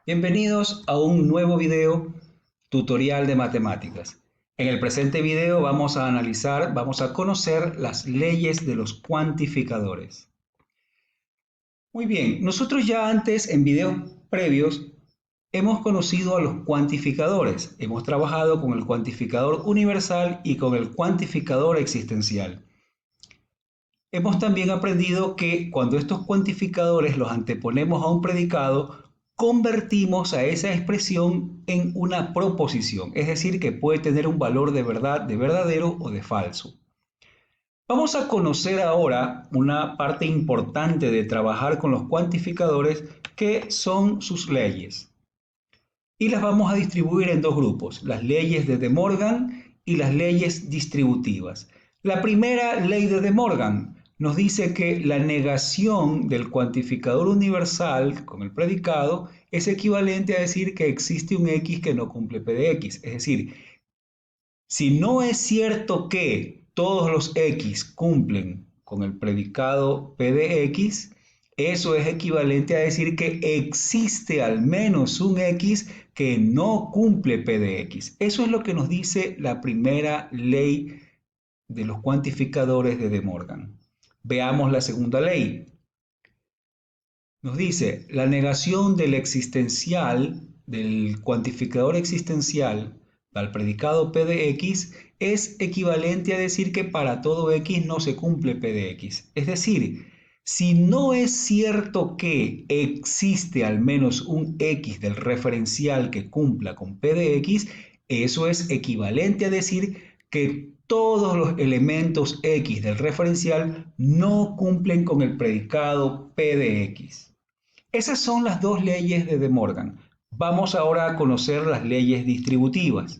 Bienvenidos a un nuevo video tutorial de matemáticas. En el presente video vamos a conocer las leyes de los cuantificadores. Muy bien, nosotros ya antes en videos previos hemos conocido a los cuantificadores. Hemos trabajado con el cuantificador universal y con el cuantificador existencial. Hemos también aprendido que cuando estos cuantificadores los anteponemos a un predicado, convertimos a esa expresión en una proposición, es decir, que puede tener un valor de verdad, de verdadero o de falso. Vamos a conocer ahora una parte importante de trabajar con los cuantificadores, que son sus leyes. Y las vamos a distribuir en dos grupos, las leyes de De Morgan y las leyes distributivas. La primera ley de De Morgan nos dice que la negación del cuantificador universal con el predicado es equivalente a decir que existe un x que no cumple p de x. Es decir, si no es cierto que todos los x cumplen con el predicado p de x, eso es equivalente a decir que existe al menos un x que no cumple p de x. Eso es lo que nos dice la primera ley de los cuantificadores de De Morgan. Veamos la segunda ley. Nos dice, la negación del existencial, del cuantificador existencial al predicado p de x es equivalente a decir que para todo x no se cumple p de x. Es decir, si no es cierto que existe al menos un x del referencial que cumpla con p de x, eso es equivalente a decir que todos los elementos x del referencial no cumplen con el predicado p de x. Esas son las dos leyes de De Morgan. Vamos ahora a conocer las leyes distributivas.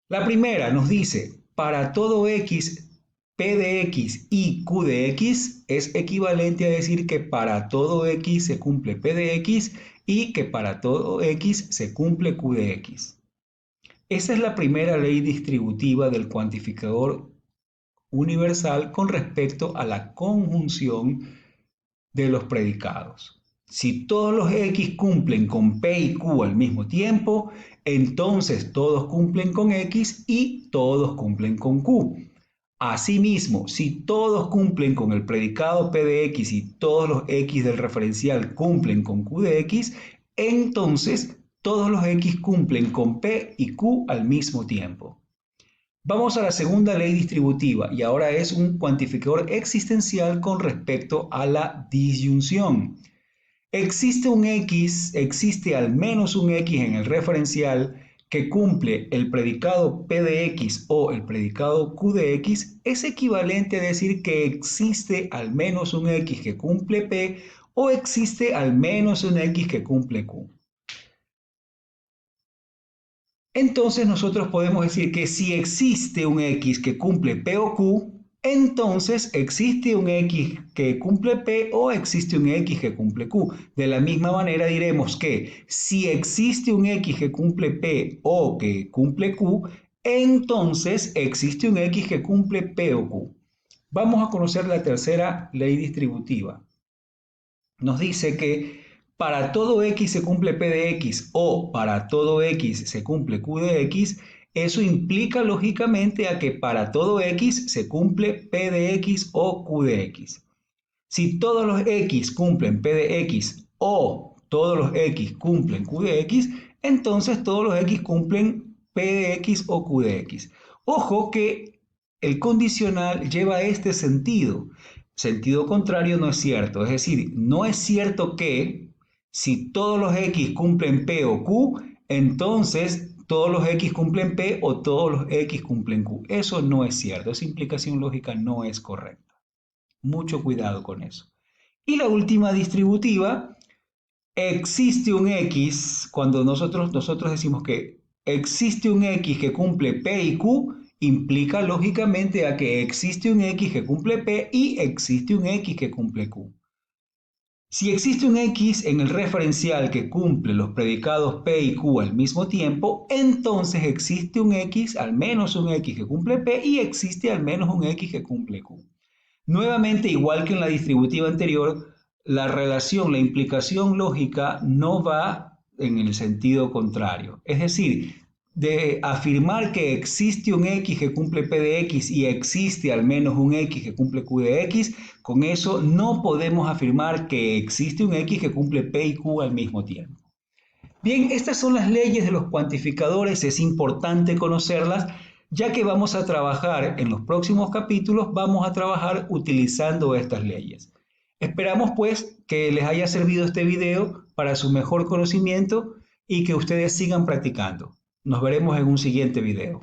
La primera nos dice, para todo x, p de x y q de x es equivalente a decir que para todo x se cumple p de x y que para todo x se cumple q de x. Esa es la primera ley distributiva del cuantificador universal con respecto a la conjunción de los predicados. Si todos los x cumplen con p y q al mismo tiempo, entonces todos cumplen con x y todos cumplen con q. Asimismo, si todos cumplen con el predicado p de x y todos los x del referencial cumplen con q de x, entonces todos los x cumplen con p y q al mismo tiempo. Vamos a la segunda ley distributiva y ahora es un cuantificador existencial con respecto a la disyunción. Existe al menos un x en el referencial que cumple el predicado p de x o el predicado q de x, es equivalente a decir que existe al menos un x que cumple p o existe al menos un x que cumple q. Entonces nosotros podemos decir que si existe un x que cumple p o q, entonces existe un x que cumple p o existe un x que cumple q. De la misma manera diremos que si existe un x que cumple p o que cumple q, entonces existe un x que cumple p o q. Vamos a conocer la tercera ley distributiva. Nos dice que para todo x se cumple p de x o para todo x se cumple q de x, eso implica lógicamente a que para todo x se cumple p de x o q de x. Si todos los x cumplen p de x o todos los x cumplen q de x, entonces todos los x cumplen p de x o q de x. Ojo que el condicional lleva este sentido. Sentido contrario no es cierto. Es decir, no es cierto que si todos los x cumplen p o q, entonces todos los x cumplen p o todos los x cumplen q. Eso no es cierto. Esa implicación lógica no es correcta. Mucho cuidado con eso. Y la última distributiva, existe un x, cuando nosotros decimos que existe un x que cumple p y q, implica lógicamente a que existe un x que cumple p y existe un x que cumple q. Si existe un x en el referencial que cumple los predicados p y q al mismo tiempo, entonces existe un x, al menos un x que cumple p y existe al menos un x que cumple q. Nuevamente, igual que en la distributiva anterior, la relación, la implicación lógica no va en el sentido contrario. Es decir, de afirmar que existe un X que cumple P de X y existe al menos un X que cumple Q de X, con eso no podemos afirmar que existe un X que cumple P y Q al mismo tiempo. Bien, estas son las leyes de los cuantificadores, es importante conocerlas, ya que vamos a trabajar en los próximos capítulos, vamos a trabajar utilizando estas leyes. Esperamos pues que les haya servido este video para su mejor conocimiento y que ustedes sigan practicando. Nos veremos en un siguiente video.